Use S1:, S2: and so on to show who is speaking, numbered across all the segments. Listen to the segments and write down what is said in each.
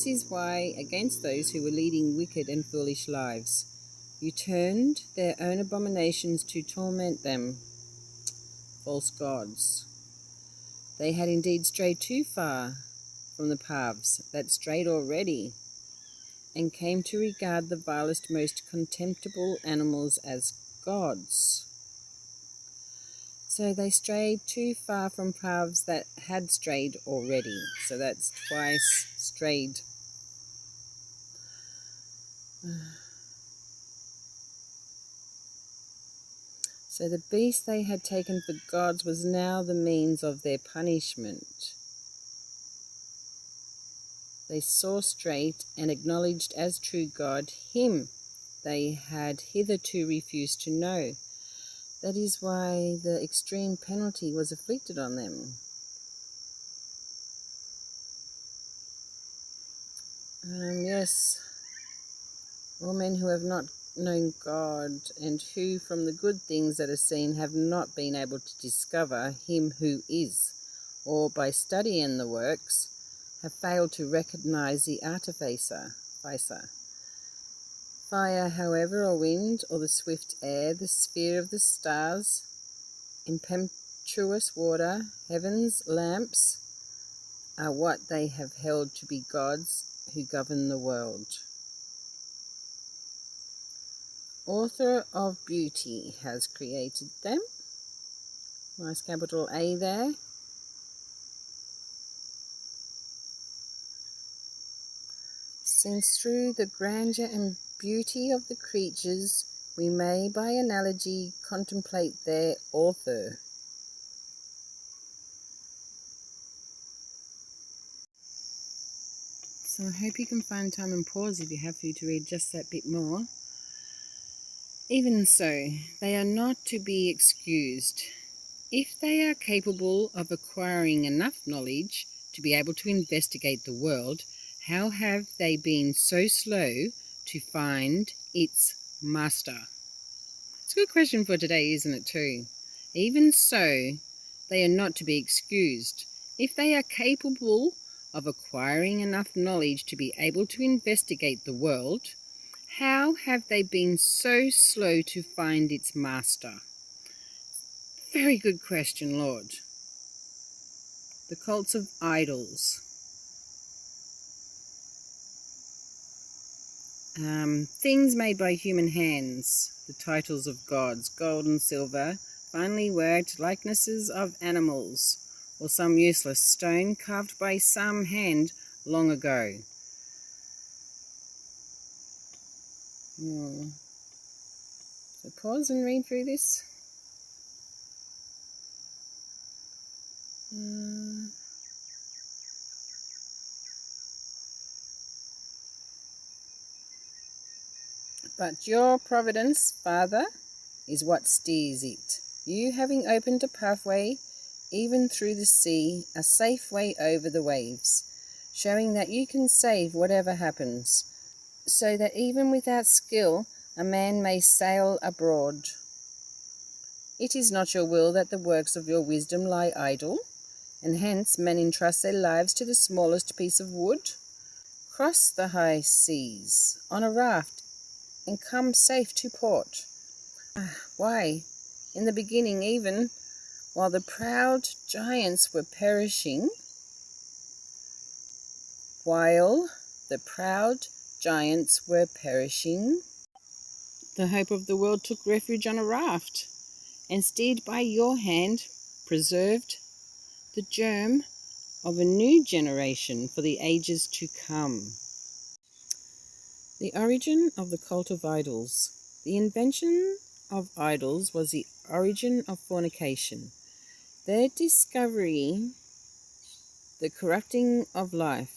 S1: This is why, against those who were leading wicked and foolish lives, you turned their own abominations to torment them, false gods. They had indeed strayed too far from the paths that strayed already, and came to regard the vilest, most contemptible animals as gods. So they strayed too far from paths that had strayed already. So that's twice strayed. So the beast they had taken for gods was now the means of their punishment. They saw straight and acknowledged as true God him they had hitherto refused to know. That is why the extreme penalty was inflicted on them. Yes, all men who have not known God, and who from the good things that are seen have not been able to discover him who is, or by studying the works have failed to recognize the artificer. Fire, however, or wind, or the swift air, the sphere of the stars, impetuous water, heaven's lamps, are what they have held to be gods who govern the world. Author of beauty has created them. Nice capital A there. Since through the grandeur and beauty of the creatures we may by analogy contemplate their author. So I hope you can find time and pause if you have to read just that bit more. Even so, they are not to be excused. If they are capable of acquiring enough knowledge to be able to investigate the world, how have they been so slow to find its master? It's a good question for today, isn't it, too? Even so, they are not to be excused. If they are capable of acquiring enough knowledge to be able to investigate the world, how have they been so slow to find its master? Very good question, Lord. The cults of idols. Things made by human hands, the titles of gods, gold and silver, finely worked likenesses of animals, or some useless stone carved by some hand long ago. So pause and read through this. But your providence, Father, is what steers it. You having opened a pathway, even through the sea, a safe way over the waves, showing that you can save whatever happens, so that even without skill a man may sail abroad. It is not your will that the works of your wisdom lie idle, and hence men entrust their lives to the smallest piece of wood. Cross the high seas on a raft and come safe to port. Why, in the beginning even, while the proud giants were perishing, the hope of the world took refuge on a raft, and steered by your hand, preserved the germ of a new generation for the ages to come. The origin of the cult of idols. The invention of idols was the origin of fornication. Their discovery, the corrupting of life.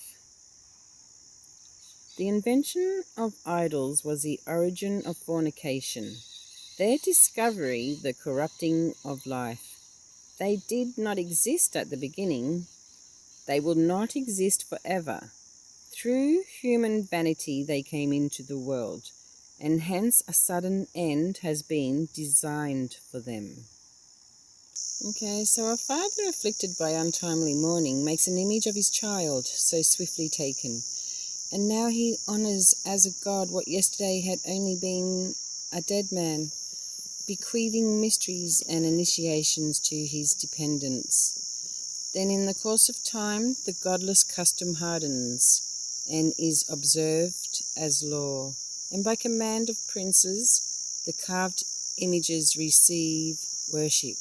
S1: The invention of idols was the origin of fornication. Their discovery, the corrupting of life. They did not exist at the beginning. They will not exist forever. Through human vanity they came into the world, and hence a sudden end has been designed for them. Okay, so a father afflicted by untimely mourning makes an image of his child so swiftly taken. And now he honours as a god what yesterday had only been a dead man, bequeathing mysteries and initiations to his dependents. Then in the course of time the godless custom hardens and is observed as law, and by command of princes the carved images receive worship.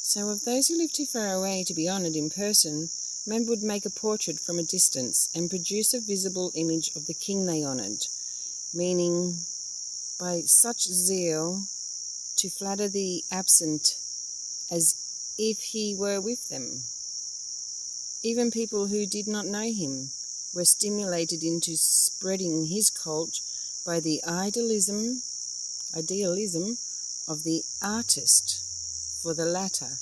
S1: So of those who live too far away to be honoured in person, men would make a portrait from a distance and produce a visible image of the king they honoured, meaning by such zeal to flatter the absent as if he were with them. Even people who did not know him were stimulated into spreading his cult by the idealism of the artist, for the latter,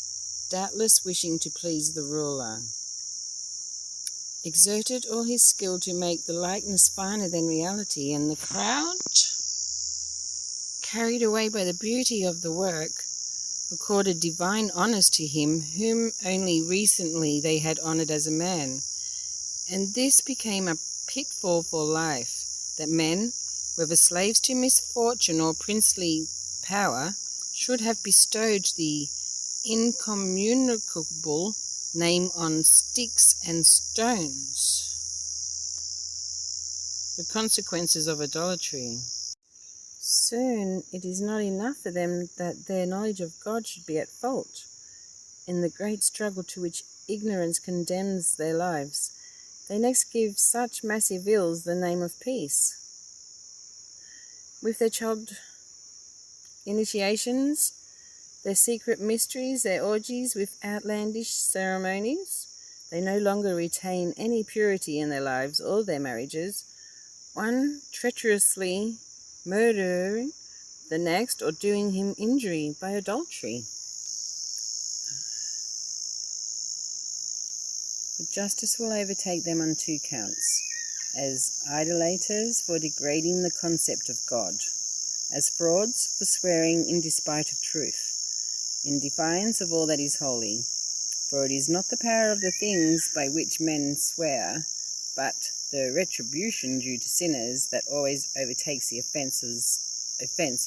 S1: doubtless wishing to please the ruler, exerted all his skill to make the likeness finer than reality, and the crowd, carried away by the beauty of the work, accorded divine honours to him whom only recently they had honoured as a man. And this became a pitfall for life, that men, whether slaves to misfortune or princely power, should have bestowed the incommunicable name on sticks and stones. The consequences of idolatry. Soon it is not enough for them that their knowledge of God should be at fault. In the great struggle to which ignorance condemns their lives, they next give such massive ills the name of peace. With their child initiations, their secret mysteries, their orgies with outlandish ceremonies, they no longer retain any purity in their lives or their marriages, one treacherously murdering the next or doing him injury by adultery. But justice will overtake them on two counts: as idolaters for degrading the concept of God, as frauds for swearing in despite of truth, in defiance of all that is holy. For it is not the power of the things by which men swear, but the retribution due to sinners that always overtakes the offence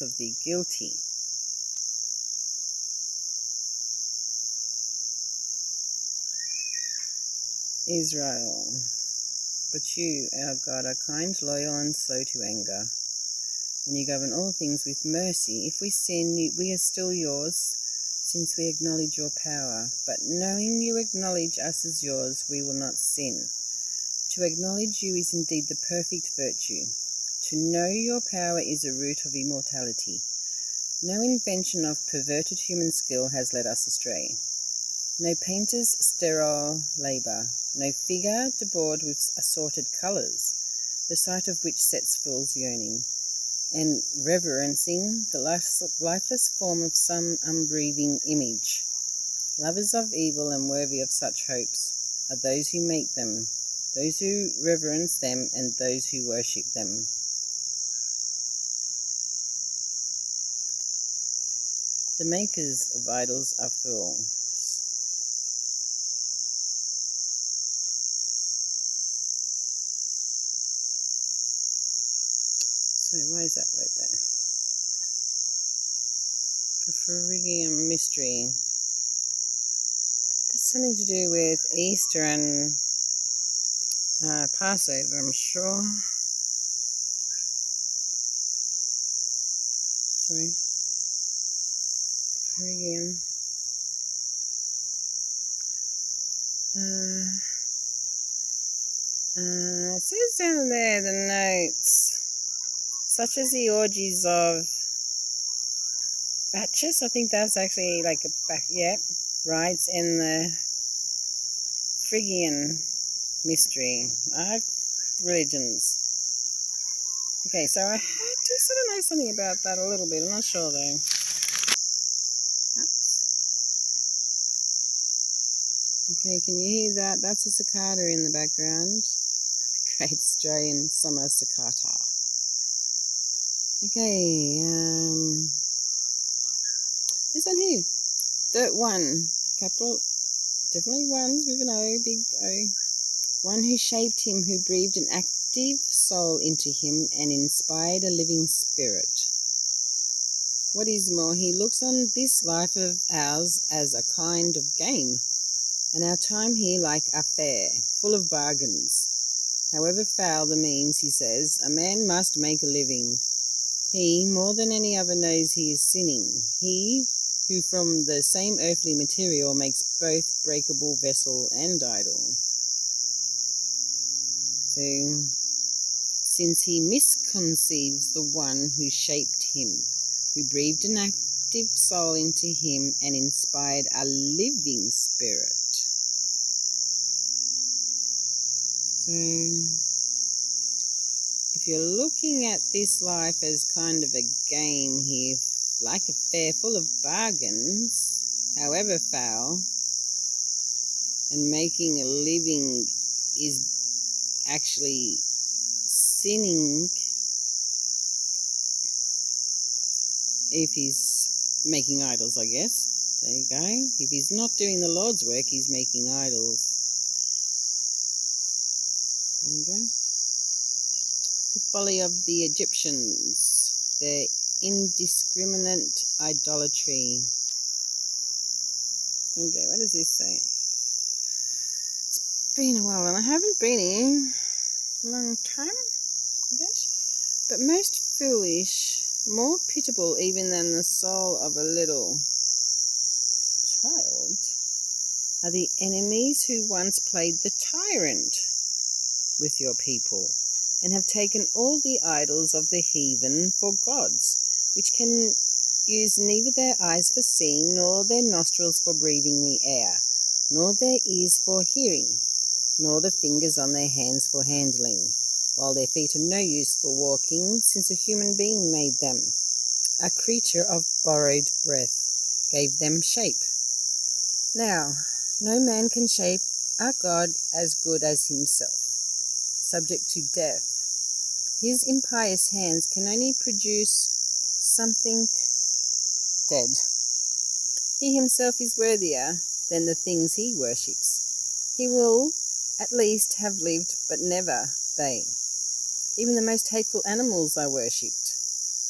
S1: of the guilty. Israel. But you, our God, are kind, loyal, and slow to anger, and you govern all things with mercy. If we sin, we are still yours, since we acknowledge your power. But knowing you acknowledge us as yours, we will not sin. To acknowledge you is indeed the perfect virtue. To know your power is a root of immortality. No invention of perverted human skill has led us astray. No painter's sterile labour, no figure debored with assorted colours, the sight of which sets fools yearning, and reverencing the lifeless form of some unbreathing image. Lovers of evil and worthy of such hopes are those who make them, those who reverence them, and those who worship them. The makers of idols are fools. So why is that word there? Phrygian mystery. That's something to do with Easter and Passover, I'm sure. Sorry. Phrygian. It says down there, the notes, such as the orgies of Bacchus, I think that's actually like rites in the Phrygian mystery. Religions. Okay, so I do sort of know something about that a little bit. I'm not sure though. Oops. Okay, can you hear that? That's a cicada in the background. The great Australian summer cicada. Okay, this one here. Dirt 1, capital, definitely ones with an O, big O. one who shaped him, who breathed an active soul into him and inspired a living spirit. What is more, he looks on this life of ours as a kind of game, and our time here like a fair, full of bargains. However foul the means, he says, a man must make a living. He, more than any other, knows he is sinning. He, who from the same earthly material makes both breakable vessel and idol. So, since he misconceives the one who shaped him, who breathed an active soul into him and inspired a living spirit. So, if you're looking at this life as kind of a game here, like a fair full of bargains, however foul, and making a living is actually sinning if he's making idols, I guess. There you go. If he's not doing the Lord's work, he's making idols. There you go. The folly of the Egyptians, their indiscriminate idolatry. Okay, what does this say? It's been a while and I haven't been here a long time, I guess. But most foolish, more pitiable even than the soul of a little child, are the enemies who once played the tyrant with your people, and have taken all the idols of the heathen for gods, which can use neither their eyes for seeing, nor their nostrils for breathing the air, nor their ears for hearing, nor the fingers on their hands for handling, while their feet are no use for walking, since a human being made them. A creature of borrowed breath gave them shape. Now, no man can shape a God as good as himself, subject to death. His impious hands can only produce something dead. He himself is worthier than the things he worships. He will at least have lived, but never they. Even the most hateful animals are worshipped,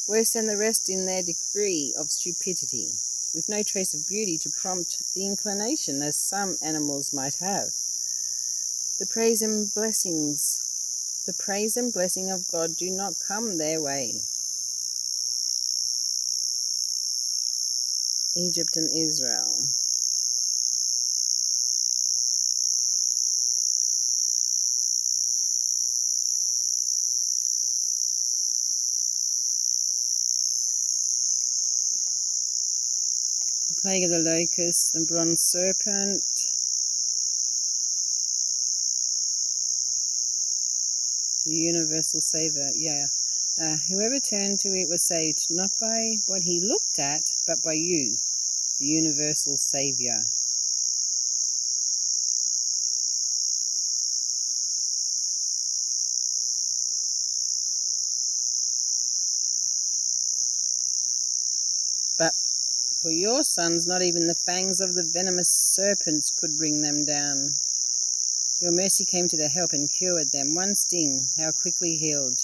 S1: worse than the rest in their degree of stupidity, with no trace of beauty to prompt the inclination, as some animals might have. The praise and blessing of God do not come their way. Egypt and Israel. The plague of the locust, the bronze serpent, the universal Saviour. Whoever turned to it was saved, not by what he looked at, but by you, the universal Saviour. But for your sons, not even the fangs of the venomous serpents could bring them down. Your mercy came to their help and cured them. One sting, how quickly healed,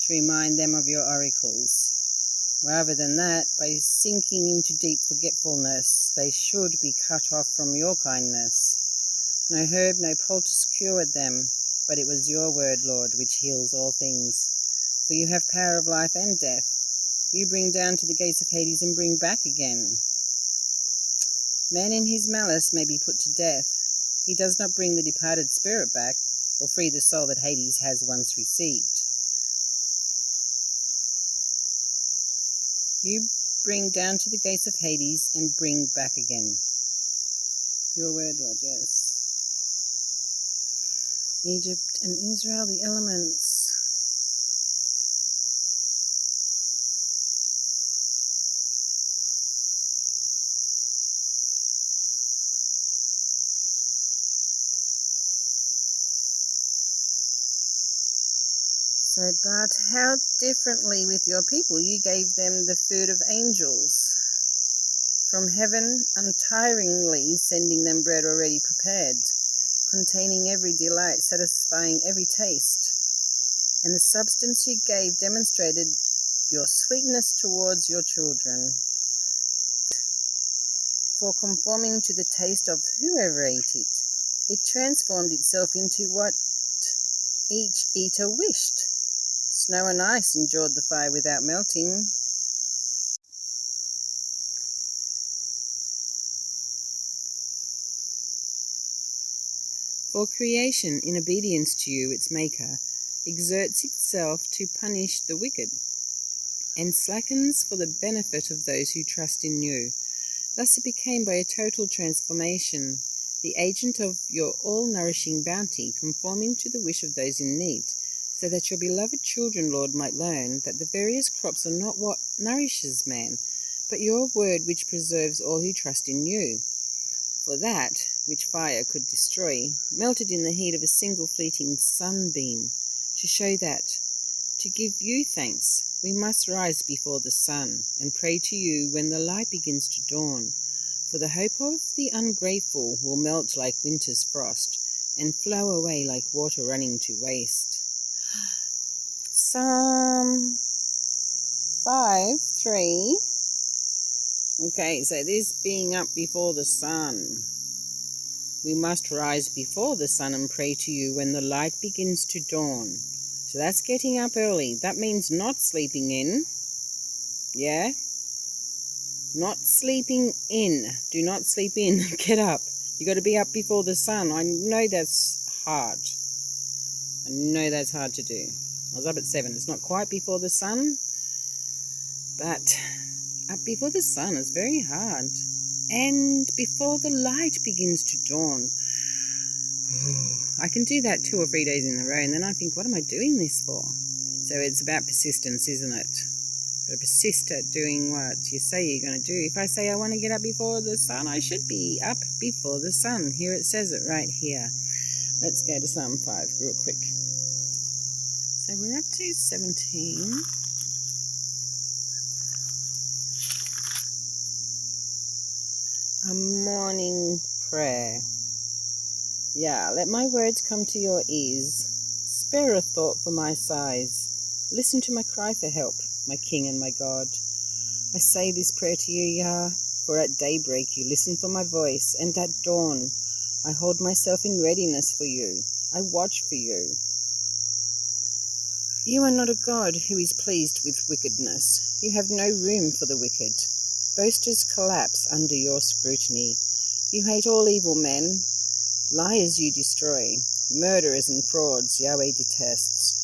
S1: to remind them of your oracles. Rather than that, by sinking into deep forgetfulness, they should be cut off from your kindness. No herb, no poultice cured them, but it was your word, Lord, which heals all things. For you have power of life and death. You bring down to the gates of Hades and bring back again. Man in his malice may be put to death. He does not bring the departed spirit back, or free the soul that Hades has once received. You bring down to the gates of Hades and bring back again. Your word, Lord, yes. Egypt and Israel, the elements. So, but how differently with your people? You gave them the food of angels from heaven, untiringly sending them bread already prepared. containing every delight, satisfying every taste. And the substance you gave demonstrated your sweetness towards your children. For conforming to the taste of whoever ate it, it transformed itself into what each eater wished. Snow and ice endured the fire without melting. For creation, in obedience to you, its maker, exerts itself to punish the wicked, and slackens for the benefit of those who trust in you. Thus it became by a total transformation, the agent of your all-nourishing bounty, conforming to the wish of those in need, so that your beloved children, Lord, might learn that the various crops are not what nourishes man, but your word which preserves all who trust in you. For that, which fire could destroy, melted in the heat of a single fleeting sunbeam, to show that, to give you thanks, we must rise before the sun, and pray to you when the light begins to dawn. For the hope of the ungrateful will melt like winter's frost, and flow away like water running to waste. Psalm 5:3. Okay, so this being up before the sun. We must rise before the sun and pray to you when the light begins to dawn. So that's getting up early. That means not sleeping in. Yeah? Not sleeping in. Do not sleep in. Get up. You got to be up before the sun. I know that's hard. I know that's hard to do. I was up at 7. It's not quite before the sun, but up before the sun is very hard. And before the light begins to dawn. I can do that 2 or 3 days in a row, and then I think, what am I doing this for? So it's about persistence, isn't it? Got to persist at doing what you say you're going to do. If I say I want to get up before the sun, I should be up before the sun. Here it says it right here. Let's go to Psalm 5 real quick. So we're up to 17. A morning prayer. Yeah, let my words come to your ears. Spare a thought for my sighs. Listen to my cry for help, my King and my God. I say this prayer to you, Yah, for at daybreak you listen for my voice, and at dawn I hold myself in readiness for you. I watch for you. You are not a God who is pleased with wickedness. You have no room for the wicked. Boasters collapse under your scrutiny. You hate all evil men. Liars you destroy. Murderers and frauds Yahweh detests.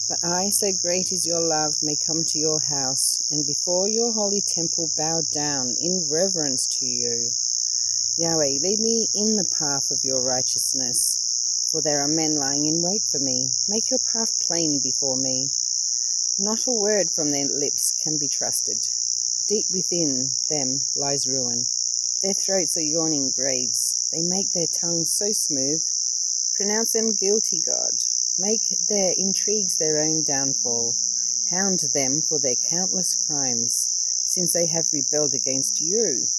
S1: But I, so great is your love, may come to your house, and before your holy temple bow down in reverence to you. Yahweh, lead me in the path of your righteousness, for there are men lying in wait for me. Make your path plain before me. Not a word from their lips can be trusted. Deep within them lies ruin. Their throats are yawning graves. They make their tongues so smooth. Pronounce them guilty, God. Make their intrigues their own downfall. Hound them for their countless crimes, since they have rebelled against you.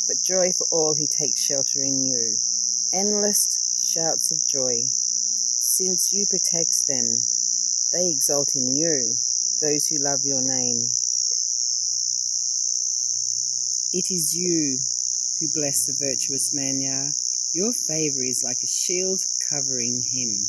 S1: But joy for all who take shelter in you. Endless shouts of joy, since you protect them. They exult in you, those who love your name. It is you who bless the virtuous man, Yah. Your favour is like a shield covering him.